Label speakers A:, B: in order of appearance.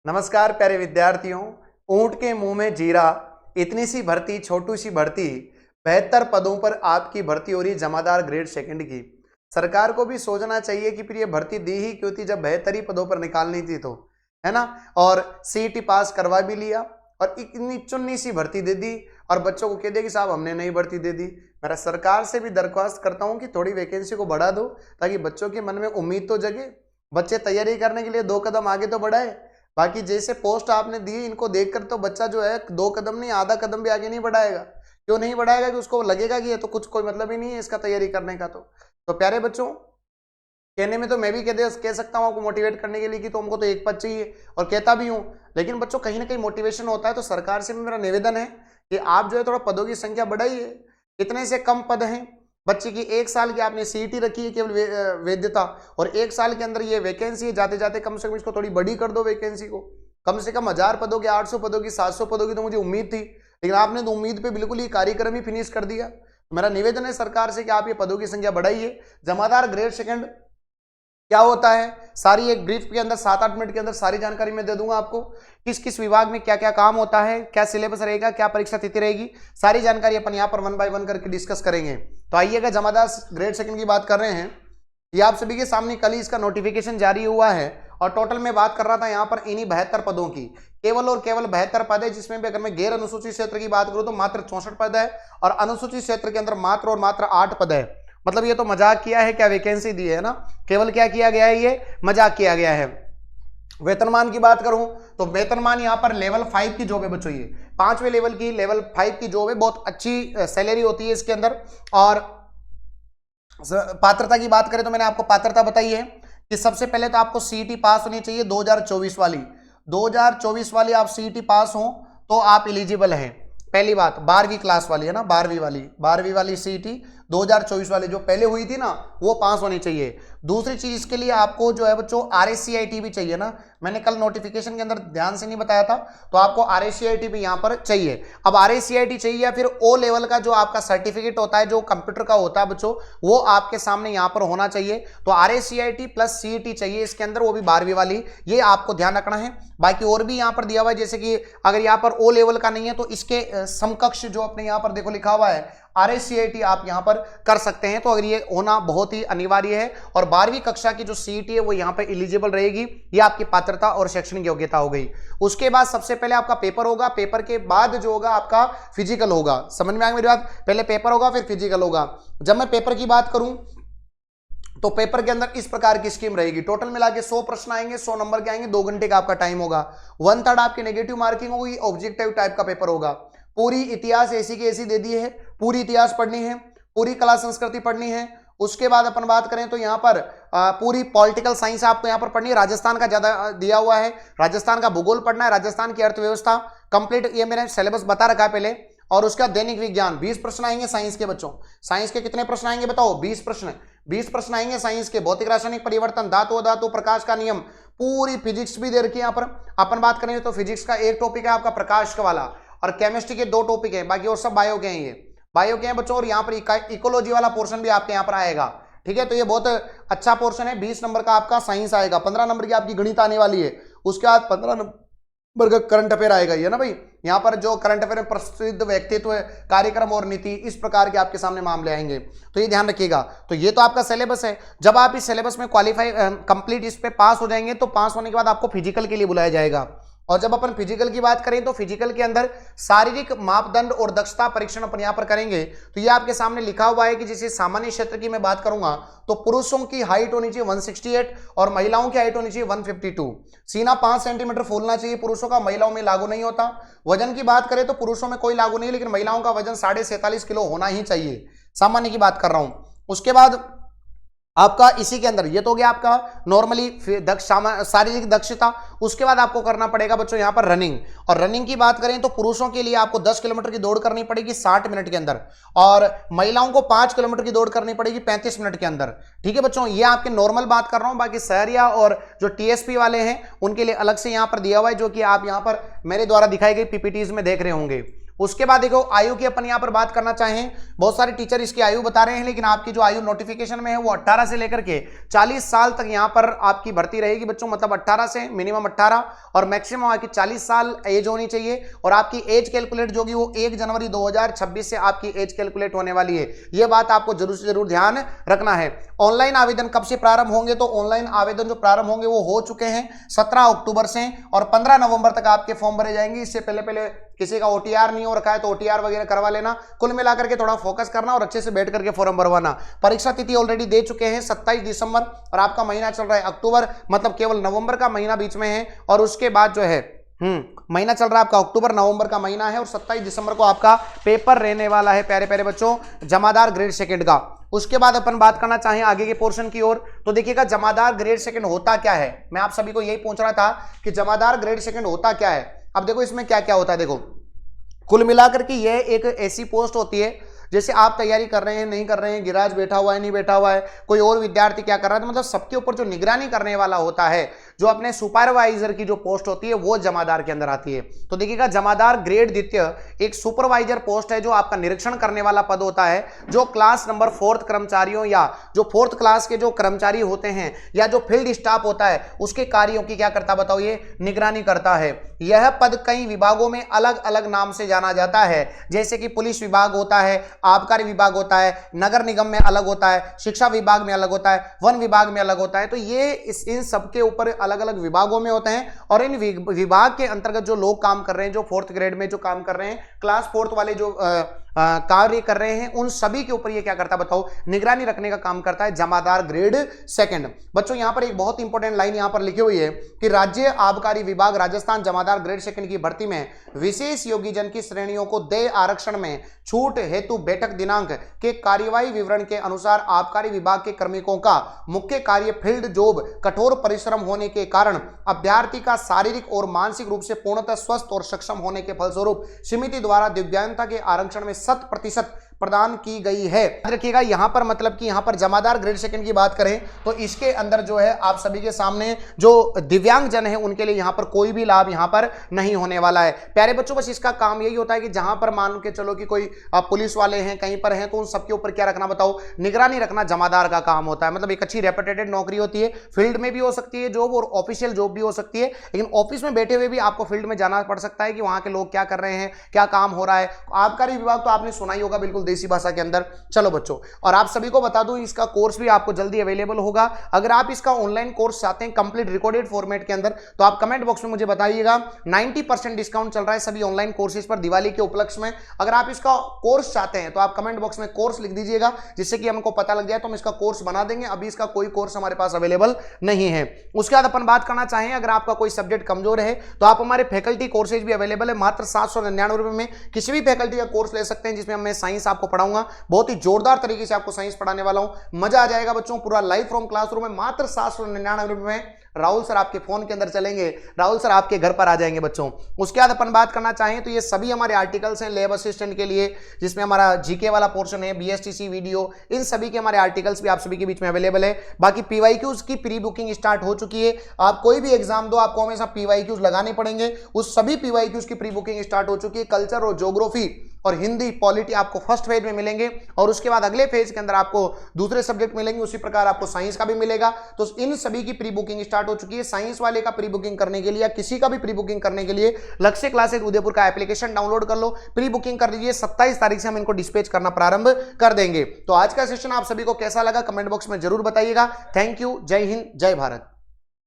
A: नमस्कार प्यारे विद्यार्थियों। ऊंट के मुंह में जीरा, इतनी सी भर्ती, छोटू सी भर्ती, 72 पदों पर आपकी भर्ती हो रही है जमादार ग्रेड सेकंड की। सरकार को भी सोचना चाहिए कि फिर ये भर्ती दी ही क्यों थी जब 72 ही पदों पर निकालनी थी, तो है ना। और सीईटी पास करवा भी लिया और इतनी चुन्नी सी भर्ती दे दी और बच्चों को कह दिया कि साहब हमने नई भर्ती दे दी। मेरा सरकार से भी दरख्वास्त करता हूं कि थोड़ी वैकेंसी को बढ़ा दो ताकि बच्चों के मन में उम्मीद तो जगे, बच्चे तैयारी करने के लिए 2 कदम आगे तो बढ़ाए। बाकी जैसे पोस्ट आपने दी इनको देखकर तो बच्चा जो है 2 कदम नहीं, आधा कदम भी आगे नहीं बढ़ाएगा। क्यों नहीं बढ़ाएगा? कि उसको लगेगा कि ये तो कुछ कोई मतलब ही नहीं है इसका तैयारी करने का। तो प्यारे बच्चों, कहने में तो मैं भी कह सकता हूँ आपको मोटिवेट करने के लिए कि तुमको तो 1 पद चाहिए और कहता भी हूँ, लेकिन बच्चों कहीं ना कहीं मोटिवेशन होता है। तो सरकार से मेरा निवेदन है कि आप जो है थोड़ा पदों की संख्या बढ़ाइए। इतने से कम पद हैं, बच्चे की 1 साल की आपने सीईटी रखी है केवल वैधता, और 1 साल के अंदर ये वैकेंसी है, जाते जाते कम से कम इसको थोड़ी बड़ी कर दो वैकेंसी को। कम से कम 1000 पदों की, 800 पदों की, 700 पदों की तो मुझे उम्मीद थी, लेकिन आपने तो उम्मीद पे बिल्कुल ही कार्यक्रम ही फिनिश कर दिया। मेरा निवेदन है सरकार से कि आप ये पदों की संख्या बढ़ाइए। जमादार ग्रेड सेकंड क्या होता है, सारी एक ब्रीफ के अंदर 7-8 मिनट के अंदर सारी जानकारी मैं दे दूंगा आपको। किस किस विभाग में क्या क्या काम होता है, क्या सिलेबस रहेगा, क्या परीक्षा तिथि रहेगी, सारी जानकारी अपन यहाँ पर 1 बाय 1 करके डिस्कस करेंगे। तो आइएगा, जमादार ग्रेड सेकंड की बात कर रहे हैं। ये आप सभी के सामने कल ही इसका नोटिफिकेशन जारी हुआ है और टोटल में बात कर रहा था यहाँ पर इन्हीं 72 पदों की। केवल और केवल 72 पद है, जिसमें भी अगर मैं गैर अनुसूचित क्षेत्र की बात करूं तो मात्र 64 पद है और अनुसूचित क्षेत्र के अंदर मात्र और मात्र 8 पद है। मतलब ये तो मजाक किया है, क्या वैकेंसी दी है ना, केवल क्या किया गया है, ये मजाक किया गया है। वेतनमान की बात करूं तो वेतनमान यहां पर लेवल 5 की जॉब है बच्चों, ये 5वें लेवल की लेवल 5 की जॉब है, बहुत अच्छी सैलरी होती है इसके अंदर। और पात्रता की बात करें तो मैंने आपको पात्रता बताई है कि सबसे पहले तो आपको सीईटी पास होनी चाहिए 2024 वाली। 2024 वाली आप सीईटी पास हो तो आप एलिजिबल हैं। पहली बात 12वीं क्लास वाली है ना, 12वीं वाली सीईटी 2024 वाली जो पहले हुई थी ना, वो पास होनी चाहिए। दूसरी चीज, इसके लिए आपको जो है बच्चों RSCIT भी चाहिए ना। मैंने कल नोटिफिकेशन के अंदर ध्यान से नहीं बताया था, तो आपको RSCIT भी यहाँ पर चाहिए। अब RSCIT चाहिए या फिर O लेवल का जो आपका सर्टिफिकेट होता है, जो कंप्यूटर का होता है बच्चों, वो आपके सामने यहाँ पर होना चाहिए। तो RSCIT प्लस CET चाहिए इसके अंदर, वो भी 12वीं वाली, ये आपको ध्यान रखना है। बाकी और भी यहाँ पर दिया हुआ है, जैसे कि अगर यहाँ पर O लेवल का नहीं है तो इसके समकक्ष जो अपने यहाँ पर देखो लिखा हुआ है RSCIT आप यहां पर कर सकते हैं। तो अगर ये होना बहुत ही अनिवार्य है। और 12वीं कक्षा की जो सीईटी है वो यहां पर एलिजिबल रहेगी, ये आपकी पात्रता और शैक्षणिक योग्यता हो गई। उसके बाद सबसे पहले आपका पेपर होगा, पेपर के बाद जो होगा आपका फिजिकल होगा। समझ में आ गई मेरी बात? पहले पेपर होगा फिर फिजिकल होगा। जब मैं पेपर की बात करूं तो पेपर के अंदर इस प्रकार की स्कीम रहेगी, टोटल मिला के 100 प्रश्न आएंगे, 100 नंबर के आएंगे, 2 घंटे का आपका टाइम होगा। 1/3 आपकी नेगेटिव मार्किंग होगी, ऑब्जेक्टिव टाइप का पेपर होगा। पूरी इतिहास ऐसी की ऐसी दे दी है, पूरी इतिहास पढ़नी है, पूरी कला संस्कृति पढ़नी है। उसके बाद अपन बात करें तो यहाँ पर पूरी पॉलिटिकल साइंस आपको यहाँ पर पढ़नी है। राजस्थान का ज्यादा दिया हुआ है, राजस्थान का भूगोल पढ़ना है, राजस्थान की अर्थव्यवस्था कंप्लीट, ये मैंने सिलेबस बता रखा है पहले। और उसका दैनिक विज्ञान 20 प्रश्न आएंगे साइंस के बच्चों। साइंस के कितने प्रश्न आएंगे बताओ? 20 प्रश्न आएंगे साइंस के। भौतिक रासायनिक परिवर्तन, धातु अधातु, प्रकाश का नियम, पूरी फिजिक्स भी दे रखी है यहाँ पर। अपन बात करेंगे तो फिजिक्स का एक टॉपिक है आपका प्रकाश का वाला, और केमिस्ट्री के 2 टॉपिक हैं, बाकी और सब बायो के हैं। ये बायो के हैं बच्चों। और यहाँ पर इकोलॉजी वाला पोर्शन भी आपके यहाँ पर आएगा, ठीक है। तो ये बहुत अच्छा पोर्शन है। 20 नंबर का आपका साइंस आएगा, 15 नंबर की आपकी गणित आने वाली है, उसके बाद 15 नंबर का करंट अफेयर आएगा, ये ना भाई। यहाँ पर जो करंट अफेयर में प्रसिद्ध व्यक्तित्व, कार्यक्रम और नीति, इस प्रकार के आपके सामने मामले आएंगे, तो ये ध्यान रखिएगा। तो ये तो आपका सिलेबस है। जब आप इस सिलेबस में क्वालिफाई कंप्लीट इस पे पास हो जाएंगे तो पास होने के बाद आपको फिजिकल के लिए बुलाया जाएगा। और जब अपन फिजिकल की बात करें तो फिजिकल के अंदर शारीरिक मापदंड और दक्षता परीक्षण अपन यहाँ पर करेंगे। तो ये आपके सामने लिखा हुआ है कि जैसे सामान्य क्षेत्र की मैं बात करूंगा तो पुरुषों की हाइट होनी चाहिए 168 और महिलाओं की हाइट होनी चाहिए 152। सीना 5 सेंटीमीटर फूलना चाहिए पुरुषों का, महिलाओं में लागू नहीं होता। वजन की बात करें तो पुरुषों में कोई लागू नहीं, लेकिन महिलाओं का वजन 47.5 किलो होना ही चाहिए, सामान्य की बात कर रहा हूं। उसके बाद आपका इसी के अंदर ये तो हो गया आपका नॉर्मली शारीरिक दक्षता। उसके बाद आपको करना पड़ेगा बच्चों यहाँ पर रनिंग। और रनिंग की बात करें तो पुरुषों के लिए आपको 10 किलोमीटर की दौड़ करनी पड़ेगी 60 मिनट के अंदर, और महिलाओं को 5 किलोमीटर की दौड़ करनी पड़ेगी 35 मिनट के अंदर, ठीक है बच्चों। ये आपके नॉर्मल बात कर रहा हूं, बाकी शहरिया और जो TSP वाले हैं उनके लिए अलग से यहाँ पर दिया हुआ है, जो कि आप यहाँ पर मेरे द्वारा दिखाई गई PPTs में देख रहे होंगे। उसके बाद देखो आयु की अपन यहां पर बात करना चाहें, बहुत सारे टीचर इसकी आयु बता रहे हैं, लेकिन आपकी जो आयु नोटिफिकेशन में है वो 18 से लेकर के 40 साल तक यहां पर आपकी भर्ती रहेगी बच्चों। मतलब 18 से मिनिमम 18 और मैक्सिमम आपकी 40 साल एज होनी चाहिए। और आपकी एज कैलकुलेट जो होगी वो 1 जनवरी 2026 से आपकी एज कैलकुलेट होने वाली है। यह बात आपको जरूर से जरूर ध्यान रखना है। ऑनलाइन आवेदन कब से प्रारंभ होंगे, तो ऑनलाइन आवेदन जो प्रारंभ होंगे वो हो चुके हैं 17 अक्टूबर से, और 15 नवंबर तक आपके फॉर्म भरे जाएंगे। इससे पहले किसी का ओटीआर नहीं हो रखा है तो ओटीआर वगैरह करवा लेना। कुल मिलाकर के थोड़ा फोकस करना और अच्छे से बैठ करके फॉर्म भरवाना। परीक्षा तिथि ऑलरेडी दे चुके हैं 27 दिसंबर, और आपका महीना चल रहा है अक्टूबर, मतलब केवल नवंबर का महीना बीच में है, और उसके बाद जो है महीना चल रहा है आपका अक्टूबर नवंबर का महीना है, और 27 दिसंबर को आपका पेपर रहने वाला है प्यारे प्यारे बच्चों, जमादार ग्रेड सेकंड का। उसके बाद अपन बात करना चाहें आगे के पोर्शन की ओर, तो देखिएगा जमादार ग्रेड सेकंड होता क्या है। मैं आप सभी को यही पूछ रहा था कि जमादार ग्रेड सेकंड होता क्या है। अब देखो इसमें क्या क्या होता है। देखो कुल मिलाकर के यह एक ऐसी पोस्ट होती है, जैसे आप तैयारी कर रहे हैं नहीं कर रहे हैं, गिराज बैठा हुआ है नहीं बैठा हुआ है, कोई और विद्यार्थी क्या कर रहा है, तो मतलब सबके ऊपर जो निगरानी करने वाला होता है, जो अपने सुपरवाइजर की जो पोस्ट होती है वो जमादार के अंदर आती है। तो देखिएगा जमादार ग्रेड द्वितीय एक सुपरवाइजर पोस्ट है, जो आपका निरीक्षण करने वाला पद होता है, जो क्लास नंबर 4 कर्मचारियों या जो 4th क्लास के जो कर्मचारी होते हैं या जो फील्ड स्टाफ होता है उसके कार्यों की क्या करता बताओ, ये निगरानी करता है। यह पद कई विभागों में अलग अलग नाम से जाना जाता है, जैसे कि पुलिस विभाग होता है, आबकारी विभाग होता है, नगर निगम में अलग होता है, शिक्षा विभाग में अलग होता है, वन विभाग में अलग होता है। तो ये इन सबके ऊपर अलग अलग विभागों में होते हैं, और इन विभाग के अंतर्गत जो लोग काम कर रहे हैं, जो 4th ग्रेड में जो काम कर रहे हैं, क्लास 4th वाले जो कार्य कर रहे हैं, उन सभी के ऊपर ये क्या करता है बताओ, निगरानी रखने का काम करता है जमादार ग्रेड सेकंड। बच्चों यहां पर एक बहुत इंपॉर्टेंट लाइन यहां पर लिखी हुई है कि राज्य आबकारी विभाग राजस्थान जमादार ग्रेड सेकंड की भर्ती में विशेष योग्य जन की श्रेणियों को देय आरक्षण में छूट हेतु बैठक दिनांक के कार्यवाही विवरण के अनुसार आबकारी विभाग के कार्मिकों का मुख्य कार्य फील्ड जॉब कठोर परिश्रम होने के कारण अभ्यर्थी का शारीरिक और मानसिक रूप से पूर्णतः स्वस्थ और सक्षम होने के फलस्वरूप समिति द्वारा दिव्यांगता के आरक्षण में 100% प्रदान की गई है। याद रखिएगा यहां पर मतलब कि यहां पर जमादार ग्रेड सेकंड की बात करें तो इसके अंदर जो है आप सभी के सामने जो दिव्यांग जन है उनके लिए यहां पर कोई भी लाभ यहां पर नहीं होने वाला है। प्यारे बच्चों बस इसका काम यही होता है कि जहां पर मान के चलो कि कोई पुलिस वाले हैं कहीं पर हैं तो उन सबके ऊपर क्या रखना बताओ, निगरानी रखना जमादार का काम होता है। मतलब एक अच्छी रेपुटेटेड नौकरी होती है, फील्ड में भी हो सकती है जॉब और ऑफिशियल जॉब भी हो सकती है, लेकिन ऑफिस में बैठे हुए भी आपको फील्ड में जाना पड़ सकता है कि वहां के लोग क्या कर रहे हैं, क्या काम हो रहा है। आबकारी विभाग तो आपने सुना ही होगा बिल्कुल देसी भाषा के अंदर। चलो बच्चों, और आप सभी को बता दूं इसका कोर्स भी आपको जल्दी अवेलेबल होगा। अगर आप इसका ऑनलाइन कोर्स चाहते हैं कंप्लीट रिकॉर्डेड फॉर्मेट के अंदर तो आप कमेंट बॉक्स में मुझे बताइएगा। 90% डिस्काउंट चल रहा है सभी ऑनलाइन कोर्सेज पर दिवाली के उपलक्ष्य में। अगर आप इसका कोर्स चाहते हैं तो आप कमेंट बॉक्स में कोर्स लिख दीजिएगा, जिससे कि हमको पता लग जाए तो हम इसका कोर्स बना देंगे। अभी इसका कोई कोर्स हमारे पास अवेलेबल नहीं है। उसके बाद अपन बात करना चाहें अगर आपका कोई सब्जेक्ट कमजोर है तो आप हमारे फैकल्टी कोर्सेज भी अवेलेबल है। मात्र 799 रुपए में किसी भी फैकल्टी का कोर्स ले सकते हैं, जिसमें मैं साइंस आपको पढ़ाऊंगा। बहुत ही जोरदार तरीके से आपको साइंस पढ़ाने वाला हूं, मजा आ जाएगा बच्चों। पूरा लाइव फ्रॉम क्लासरूम में मात्र 799 रुपए में राहुल सर आपके फोन के अंदर चलेंगे, राहुल सर आपके घर पर आ जाएंगे बच्चों। उसके बाद अपन बात करना चाहें तो ये सभी हमारे आर्टिकल्स हैं लैब असिस्टेंट के लिए, जिसमें हमारा जीके वाला पोर्शन है, बीएसटीसी वीडियो, इन सभी के हमारे आर्टिकल्स भी आप सभी के बीच में अवेलेबल है। बाकी पीवाईक्यूज की प्री बुकिंग स्टार्ट हो चुकी है। आप कोई भी एग्जाम दो आपको हमेशा पीवाईक्यूज लगाने पड़ेंगे, उस सभी पीवाईक्यूज की प्री बुकिंग स्टार्ट हो चुकी है। कल्चर और ज्योग्राफी और हिंदी पॉलिटी आपको फर्स्ट फेज में मिलेंगे, और उसके बाद अगले फेज के अंदर आपको दूसरे सब्जेक्ट मिलेंगे। उसी प्रकार आपको साइंस का भी मिलेगा। तो इन सभी की प्री बुकिंग स्टार्ट हो चुकी है। साइंस वाले का प्री बुकिंग करने के लिए या किसी का भी प्री बुकिंग करने के लिए लक्ष्य क्लासेज उदयपुर का एप्लीकेशन डाउनलोड कर लो, प्री बुकिंग कर लीजिए। 27 तारीख से हम इनको डिस्पैच करना प्रारंभ कर देंगे। तो आज का सेशन आप सभी को कैसा लगा कमेंट बॉक्स में जरूर बताइएगा। थैंक यू, जय हिंद, जय भारत।